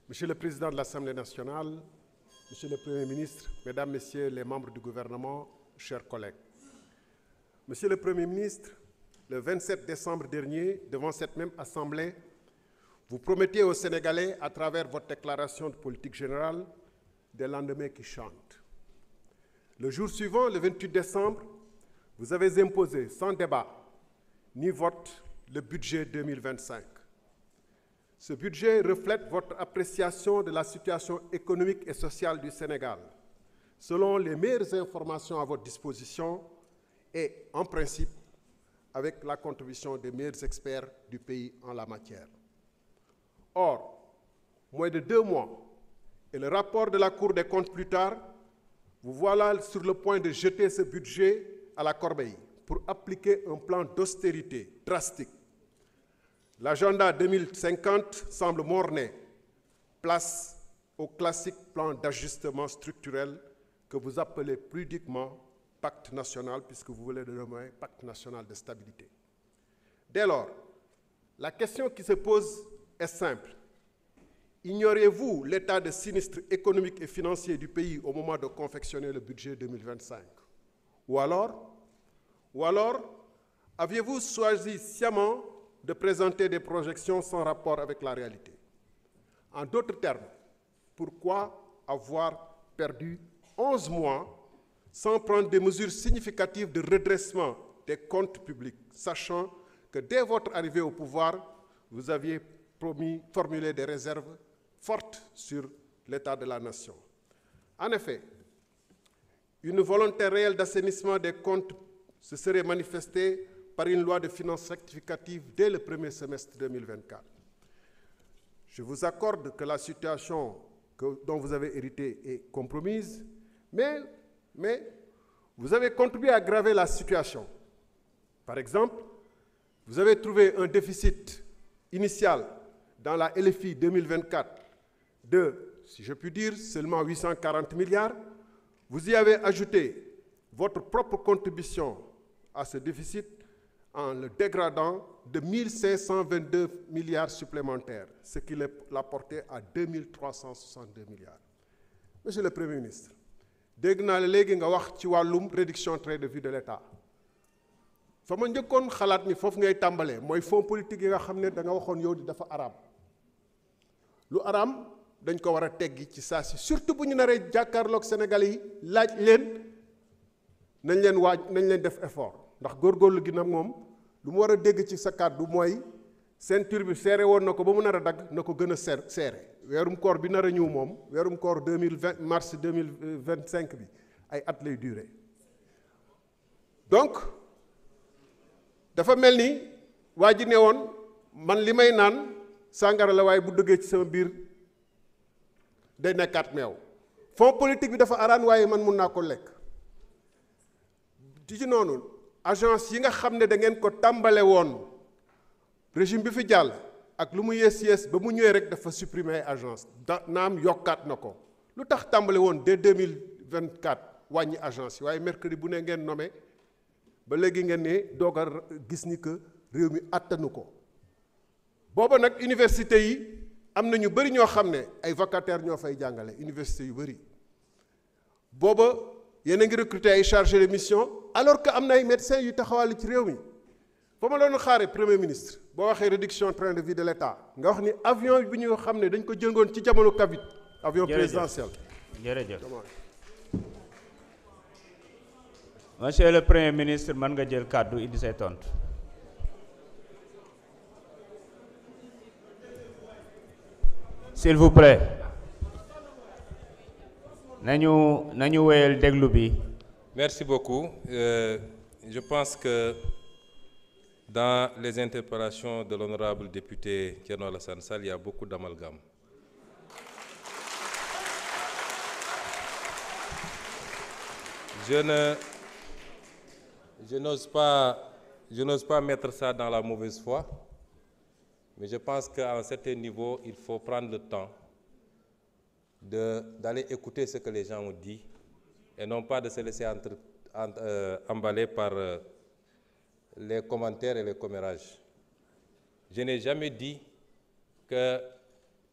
Monsieur le Président de l'Assemblée nationale, Monsieur le Premier ministre, Mesdames, Messieurs les membres du gouvernement, chers collègues. Monsieur le Premier ministre, le 27 décembre dernier, devant cette même Assemblée, vous promettiez aux Sénégalais, à travers votre déclaration de politique générale, des lendemains qui chantent. Le jour suivant, le 28 décembre, vous avez imposé, sans débat ni vote, le budget 2025. Ce budget reflète votre appréciation de la situation économique et sociale du Sénégal, selon les meilleures informations à votre disposition et, en principe, avec la contribution des meilleurs experts du pays en la matière. Or, moins de 2 mois, et le rapport de la Cour des comptes plus tard, vous voilà sur le point de jeter ce budget à la corbeille pour appliquer un plan d'austérité drastique. L'agenda 2050 semble mort-né, place au classique plan d'ajustement structurel que vous appelez pudiquement pacte national, puisque vous voulez le nommer pacte national de stabilité. Dès lors, la question qui se pose est simple. Ignorez-vous l'état de sinistre économique et financier du pays au moment de confectionner le budget 2025? Ou alors, aviez-vous choisi sciemment de présenter des projections sans rapport avec la réalité? En d'autres termes, pourquoi avoir perdu 11 mois sans prendre des mesures significatives de redressement des comptes publics, sachant que dès votre arrivée au pouvoir, vous aviez formulé des réserves fortes sur l'état de la nation? En effet, une volonté réelle d'assainissement des comptes se serait manifestée par une loi de finances rectificative dès le premier semestre 2024. Je vous accorde que la situation dont vous avez hérité est compromise, mais vous avez contribué à aggraver la situation. Par exemple, vous avez trouvé un déficit initial dans la LFI 2024 de, si je puis dire, seulement 840 milliards. Vous y avez ajouté votre propre contribution à ce déficit en le dégradant de 1522 milliards supplémentaires, ce qui l'a porté à 2362 milliards. Monsieur le Premier ministre, dégg naa la léegi nga wax ci wàllum réduction train de vie de l'État. fa ma njëkkoon xalaat ni foofu ngay tàmbalee mooy fonds politique yi nga xam ne da nga waxoon yow di dafa araam. Lu araam dañ ko war a teggi ci saa si, surtout bu ñu naree jàkkaarloog Sénégalais yi laaj leen nañ leen def effort. Ndax góorgóorlu gi nag moom lu mu war a dégg ci sa kàddu mooy ceinture bi seere woon na ko ba mu nar a dagg na ko gën a seere. Weerum koor bi nar a ñëw moom weerum koor 2020 mars 2025 bi ay at lay durer. Donc dafa mel ni waa ji ne woon man li may naan sàngara la waaye bu duggee ci sama biir day nekkaat meew. Fonds politique bi dafa araan waaye man mun naa ko lekk. ci noonu agence yi nga xam ne da ngeen ko tàmbale woon régime bi fi jàll ak lu mu yées ba mu ñëwee rek dafa supprimer ay agence naam yokkaat na ko. Lu tax tàmbale woon dès 2024 wàññi agence yi waaye mercredi bu ne ngeen nommé ba léegi ngeen ne doog a gis ni que réew mi attanu ko. Booba nag université yi am na ñu bëri ñoo xam ne ay vacataires ñoo fay jàngale université yu bëri. Booba yéen a ngi recruter ay chargés de mission alors que am na ay médecins yu taxawal ci réew mi. Fa ma doon xaare Premier ministre boo waxee réduction train de vie de l'État nga wax ni avion bi ñu xam ne dañ ko jëngoon ci jamono Covid. Avion présidentiel. Jërëjëf. Monsieur le Premier ministre, mën nga jël kàddu indi say tontu. S'il vous plaît. Nañu wéyal déglu bi. Merci beaucoup. Je pense que dans les interpellations de l'honorable député Thierno Alassane Sall, il y a beaucoup d'amalgame. Je n'ose pas mettre ça dans la mauvaise foi, mais je pense qu'à un certain niveau, il faut prendre le temps d'aller écouter ce que les gens ont dit et non pas de se laisser emballer par les commentaires et les commérages. Je n'ai jamais dit que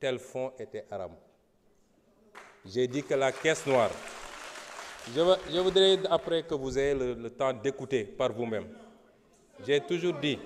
tel fonds était haram. J'ai dit que la caisse noire, je voudrais après que vous ayez le temps d'écouter par vous-même. J'ai toujours dit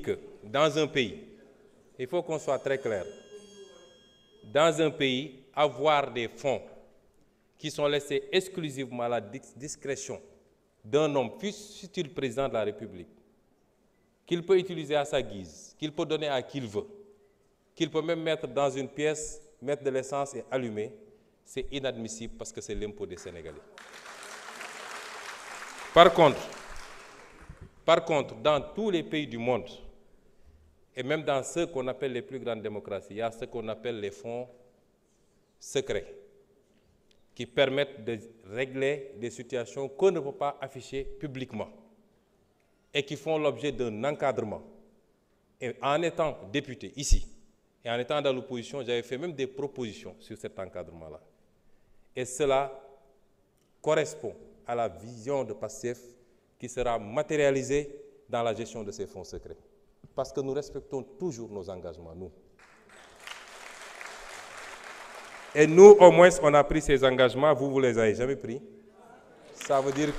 que dans un pays, il faut qu'on soit très clair, dans un pays, avoir des fonds qui sont laissés exclusivement à la discrétion d'un homme, fût-il président de la République, qu'il peut utiliser à sa guise, qu'il peut donner à qui il veut, qu'il peut même mettre dans une pièce, mettre de l'essence et allumer, c'est inadmissible parce que c'est l'impôt des Sénégalais. Par contre, dans tous les pays du monde, et même dans ceux qu'on appelle les plus grandes démocraties, il y a ce qu'on appelle les fonds secrets, qui permettent de régler des situations qu'on ne peut pas afficher publiquement et qui font l'objet d'un encadrement. Et en étant député ici, et en étant dans l'opposition, j'avais fait même des propositions sur cet encadrement-là. Et cela correspond à la vision de PASTEF qui sera matérialisée dans la gestion de ces fonds secrets. Parce que nous respectons toujours nos engagements, nous. Et nous, au moins, on a pris ces engagements, vous ne les avez jamais pris. Ça veut dire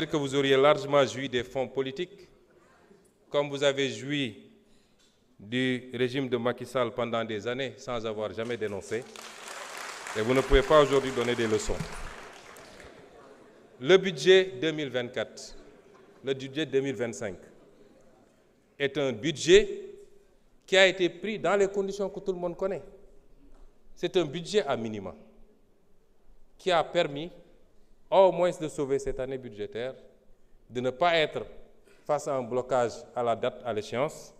que vous auriez largement joui des fonds politiques, comme vous avez joui du régime de Macky Sall pendant des années sans avoir jamais dénoncé. Et vous ne pouvez pas aujourd'hui donner des leçons. Le budget 2024, le budget 2025 est un budget qui a été pris dans les conditions que tout le monde connaît. C'est un budget à minima qui a permis au moins de sauver cette année budgétaire, de ne pas être face à un blocage à la date, à l'échéance.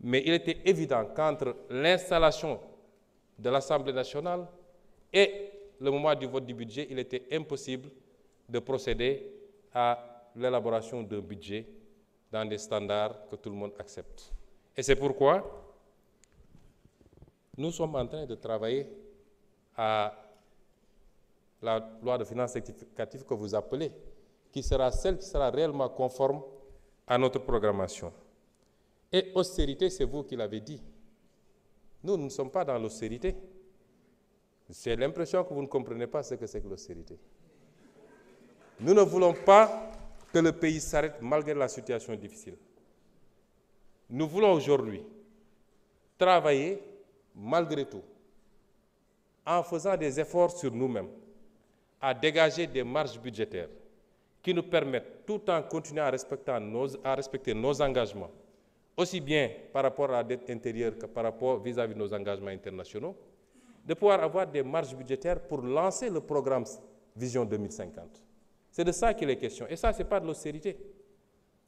Mais il était évident qu'entre l'installation de l'Assemblée nationale et le moment du vote du budget, il était impossible de procéder à l'élaboration d'un budget dans des standards que tout le monde accepte. Et c'est pourquoi nous sommes en train de travailler à la loi de finances rectificative que vous appelez, qui sera celle qui sera réellement conforme à notre programmation. Et austérité, c'est vous qui l'avez dit. Nous ne sommes pas dans l'austérité. J'ai l'impression que vous ne comprenez pas ce que c'est que l'austérité. Nous ne voulons pas que le pays s'arrête malgré la situation difficile. Nous voulons aujourd'hui travailler malgré tout, en faisant des efforts sur nous-mêmes, à dégager des marges budgétaires qui nous permettent, tout en continuant à respecter nos engagements, aussi bien par rapport à la dette intérieure que par rapport vis-à-vis de nos engagements internationaux, de pouvoir avoir des marges budgétaires pour lancer le programme Vision 2050. C'est de ça qu'il est question. Et ça, ce n'est pas de l'austérité.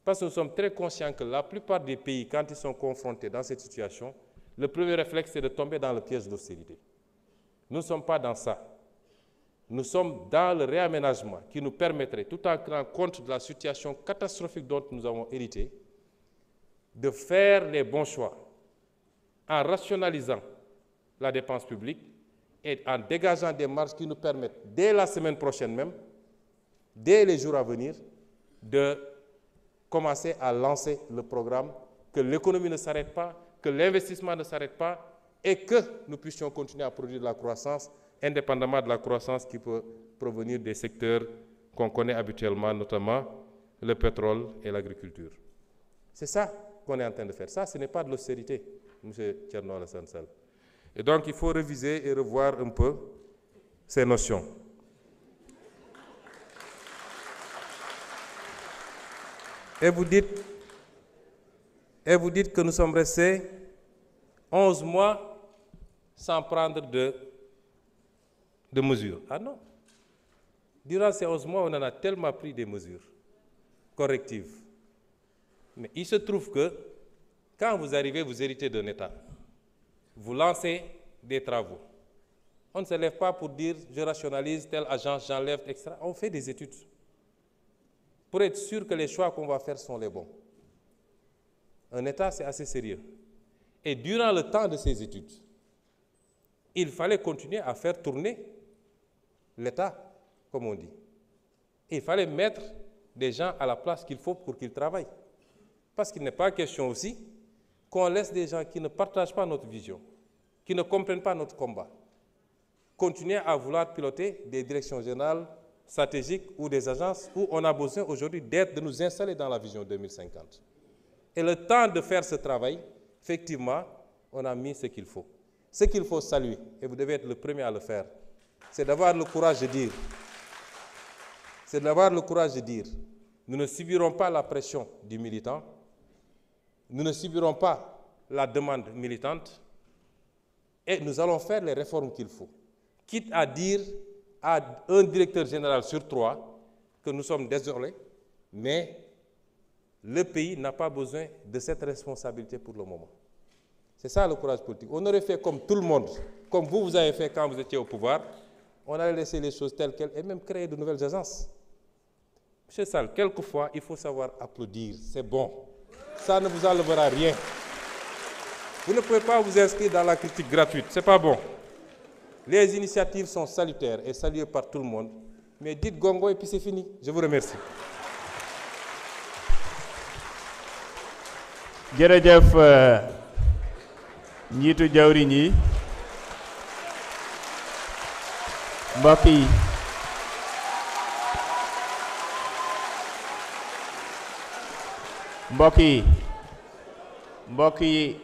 Parce que nous sommes très conscients que la plupart des pays, quand ils sont confrontés dans cette situation, le premier réflexe, c'est de tomber dans le piège de l'austérité. Nous ne sommes pas dans ça. Nous sommes dans le réaménagement qui nous permettrait, tout en tenant compte de la situation catastrophique dont nous avons hérité, de faire les bons choix en rationalisant la dépense publique et en dégageant des marges qui nous permettent, dès la semaine prochaine même, dès les jours à venir, de commencer à lancer le programme, que l'économie ne s'arrête pas, que l'investissement ne s'arrête pas et que nous puissions continuer à produire de la croissance, indépendamment de la croissance qui peut provenir des secteurs qu'on connaît habituellement, notamment le pétrole et l'agriculture. C'est ça qu'on est en train de faire. Ça, ce n'est pas de l'austérité, M. Thierno Alassane Sall. Et donc, il faut réviser et revoir un peu ces notions. Et vous dites que nous sommes restés 11 mois sans prendre de mesures. Ah non. Durant ces 11 mois, on en a tellement pris des mesures correctives. Mais il se trouve que quand vous arrivez, vous héritez d'un État. Vous lancez des travaux. On ne se lève pas pour dire je rationalise telle agence, j'enlève, etc. On fait des études pour être sûr que les choix qu'on va faire sont les bons. Un État, c'est assez sérieux. Et durant le temps de ces études, il fallait continuer à faire tourner l'État comme on dit. Et il fallait mettre des gens à la place qu'il faut pour qu'ils travaillent. Parce qu'il n'est pas question aussi qu'on laisse des gens qui ne partagent pas notre vision, qui ne comprennent pas notre combat, continuer à vouloir piloter des directions générales stratégiques ou des agences où on a besoin aujourd'hui de nous installer dans la vision 2050. Et le temps de faire ce travail, effectivement, on a mis ce qu'il faut. Ce qu'il faut saluer, et vous devez être le premier à le faire, c'est d'avoir le courage de dire, nous ne subirons pas la pression du militant, nous ne subirons pas la demande militante, et nous allons faire les réformes qu'il faut. Quitte à dire à un directeur général sur 3 que nous sommes désolés, mais le pays n'a pas besoin de cette responsabilité pour le moment. C'est ça le courage politique. On aurait fait comme tout le monde, comme vous avez fait quand vous étiez au pouvoir, on allait laisser les choses telles quelles et même créer de nouvelles agences. Monsieur Sall, quelquefois, il faut savoir applaudir, c'est bon. Ça ne vous enlèvera rien. Vous ne pouvez pas vous inscrire dans la critique gratuite, c'est pas bon. Les initiatives sont salutaires et saluées par tout le monde, mais dites gongo et puis c'est fini. Je vous remercie. jërëjëf njiitu jawriñ yi mbokk yi